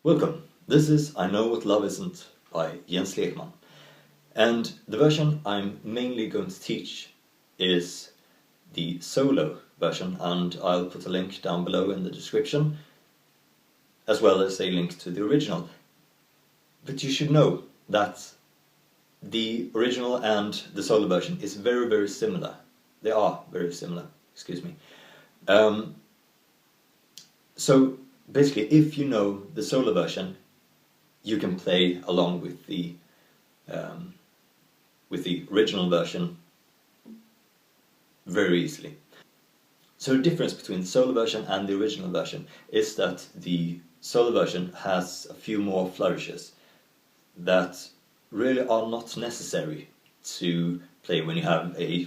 Welcome, this is I Know What Love Isn't by Jens Lekman, and the version I'm mainly going to teach is the solo version, and I'll put a link down below in the description as well as a link to the original. But you should know that the original and the solo version is very similar. They are very similar, excuse me. So basically, if you know the solo version, you can play along with the original version very easily. So the difference between the solo version and the original version is that the solo version has a few more flourishes that really are not necessary to play when you have a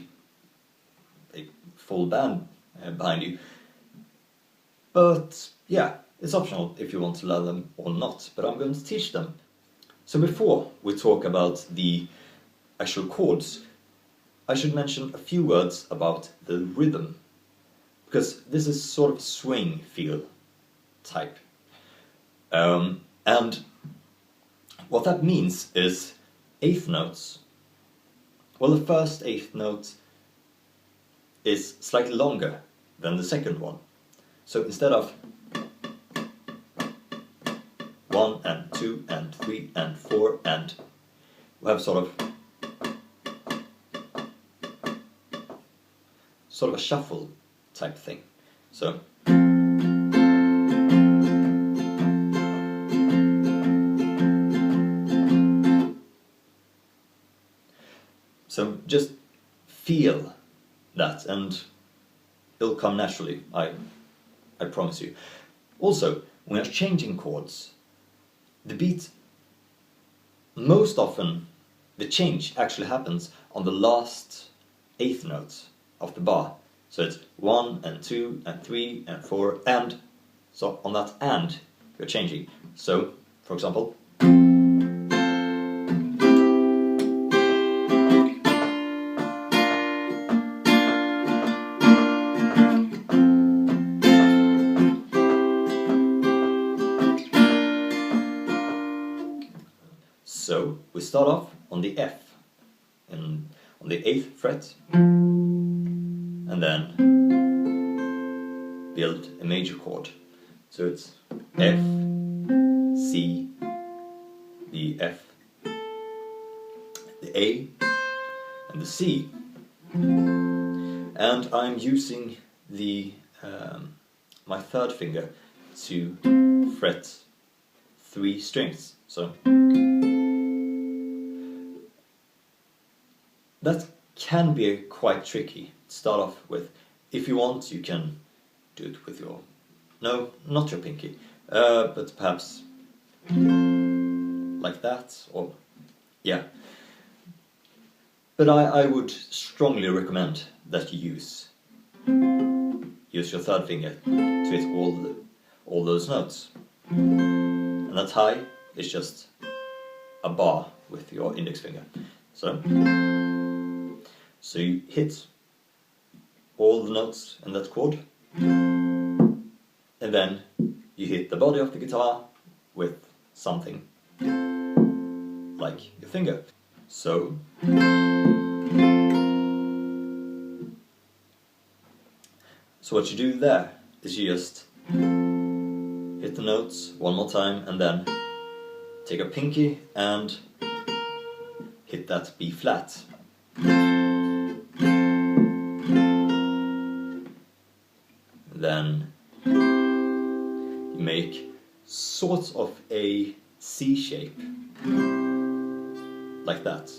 full band behind you. But yeah, it's optional if you want to learn them or not, but I'm going to teach them. So before we talk about the actual chords, I should mention a few words about the rhythm, because this is sort of swing feel type. And what that means is eighth notes. Well, the first eighth note is slightly longer than the second one. So instead of 1 and 2 and 3 and 4 and we have sort of a shuffle type thing. So just feel that and it'll come naturally, I promise you. Also, when you're changing chords, the beat, most often the change actually happens on the last eighth note of the bar. So it's 1 and 2 and 3 and 4 and, so on that and you're changing. So, for example, so we start off on the F, on the 8th fret, and then build a major chord. So it's F, C, the F, the A, and the C. And I'm using the my third finger to fret 3 strings. So that can be quite tricky to start off with. If you want, you can do it with your, no, not your pinky, but perhaps like that, or yeah. But I would strongly recommend that you use your third finger to hit all those notes. And that high is just a bar with your index finger. So you hit all the notes in that chord, and then you hit the body of the guitar with something like your finger. So what you do there is you just hit the notes one more time and then take a pinky and hit that B flat. Then you make sort of a C shape, like that,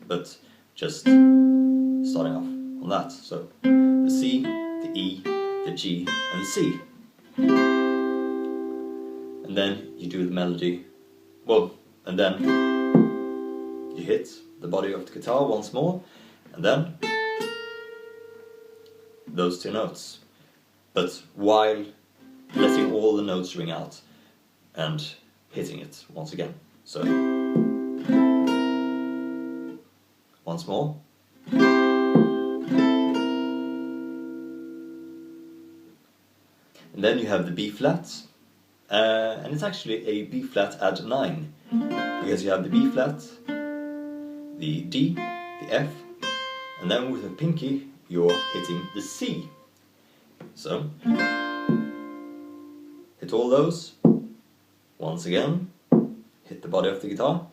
but just starting off on that. So the C, the E, the G, and the C. And then you do the melody, well, and then you hit the body of the guitar once more, and then those 2 notes. But while letting all the notes ring out and hitting it once again. So once more. And then you have the B flat and it's actually a B flat add 9, because you have the B flat, the D, the F, and then with a pinky you're hitting the C. So hit all those once again, hit the body of the guitar,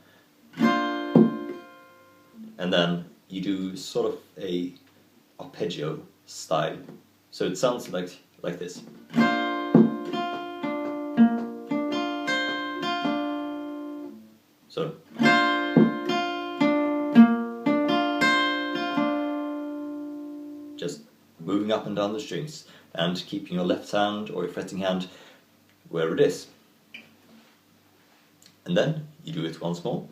and then you do sort of a arpeggio style, so it sounds like this. So just moving up and down the strings and keeping your left hand or your fretting hand where it is. And then you do it once more.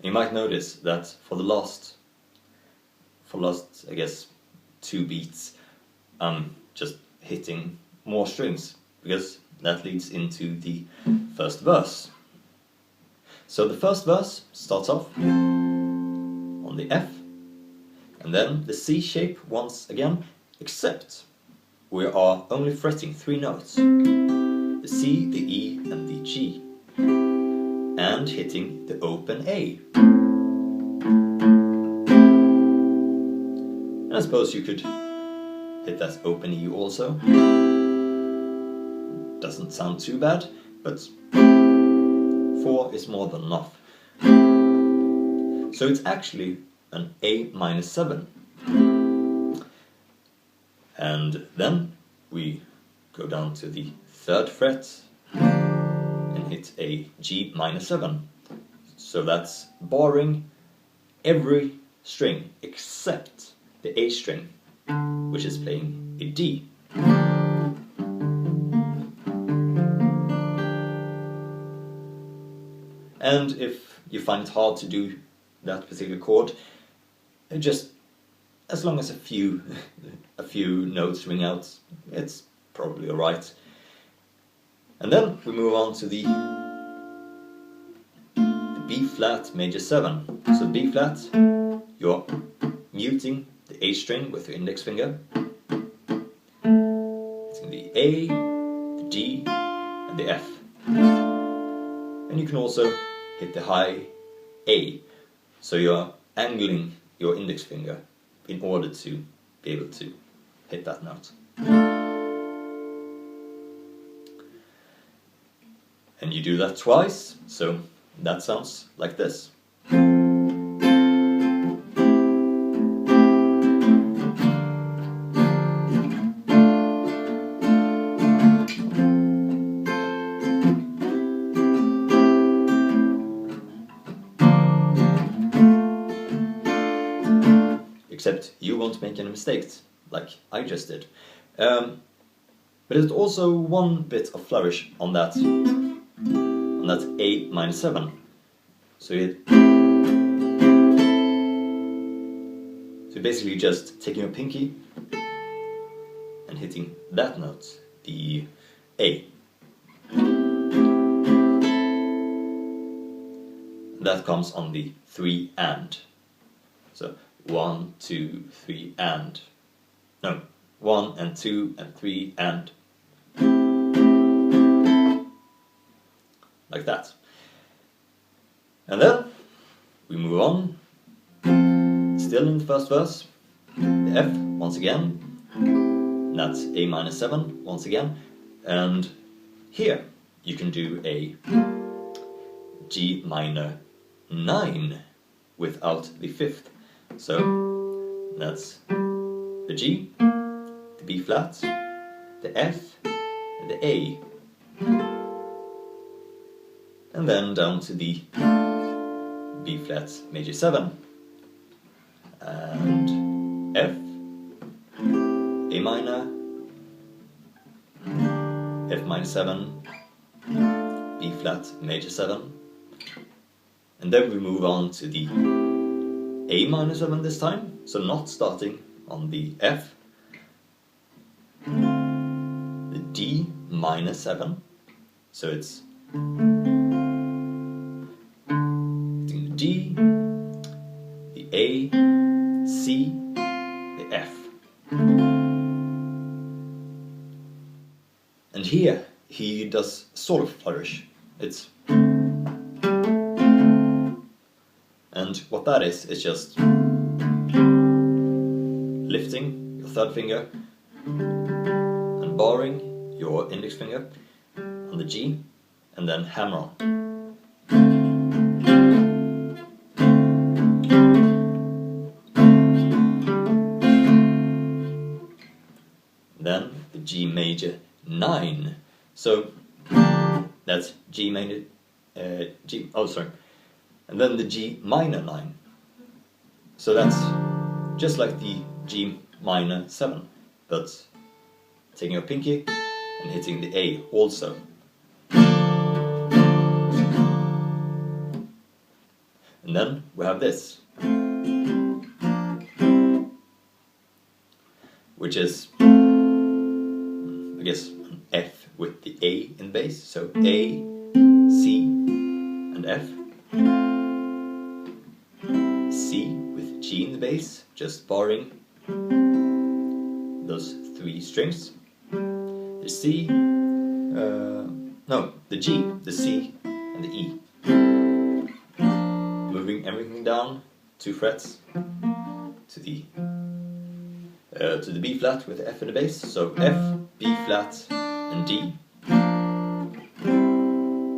You might notice that for the last I guess 2 beats I'm just hitting more strings, because that leads into the first verse. So the first verse starts off on the F, and then the C shape once again, except we are only fretting 3 notes, the C, the E and the G, and hitting the open A. I suppose you could hit that open E also. Doesn't sound too bad, but 4 is more than enough. So it's actually an A-7. And then we go down to the 3rd fret and hit a G-7. So that's barring every string except the A string, which is playing a D. And if you find it hard to do that particular chord, just as long as a few notes ring out, it's probably alright. And then we move on to the B flat major 7. So B flat, you're muting the A string with your index finger. It's going to be A, the D, and the F. And you can also hit the high A. So you're angling your index finger in order to be able to hit that note. And you do that twice, so that sounds like this. Except you won't make any mistakes, like I just did. But there's also one bit of flourish on that A-7. So you're basically just taking your pinky and hitting that note, the A. That comes on the 3 and. So 1, 2, 3 and. No, 1 and 2 and 3 and. Like that. And then we move on, still in the first verse, the F once again, and that's A-7 once again, and here you can do a G minor 9 without the 5th. So that's the G, the B flat, the F, and the A, and then down to the B flat major 7, and F, A minor, F minor 7, B flat major 7, and then we move on to the A minor 7 this time, so not starting on the F, the D minor 7, so it's the D, the A, C, the F. And here he does sort of flourish. It's, and what that is just lifting your third finger and barring your index finger on the G, and then hammer on. Then the G major 9. So that's G major, and then the G minor 9. So that's just like the G minor 7, but taking your pinky and hitting the A also. And then we have this, which is, I guess, an F with the A in bass, so A, C, and F. C with G in the bass, just barring those 3 strings. The C, no, the G, the C, and the E. Moving everything down 2 frets to the B flat with the F in the bass, so F, B flat, and D,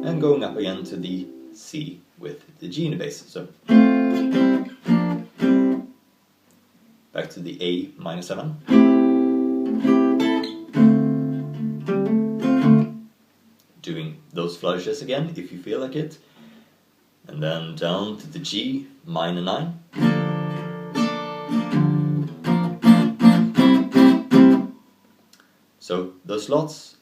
and going up again to the C with the G in the bass. So back to the A minor 7, doing those flourishes again if you feel like it, and then down to the G minor 9. So those last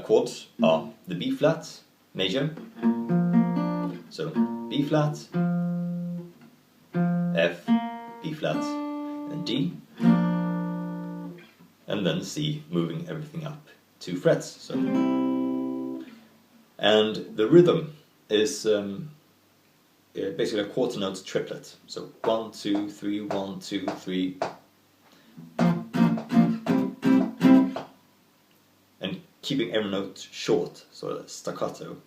chords are the B flat major, so B flat, F, B flat, and D, and then C, moving everything up 2 frets. So, and the rhythm is basically a quarter note triplet. So 1, 2, 3, 1, 2, 3. And keeping every note short, so staccato.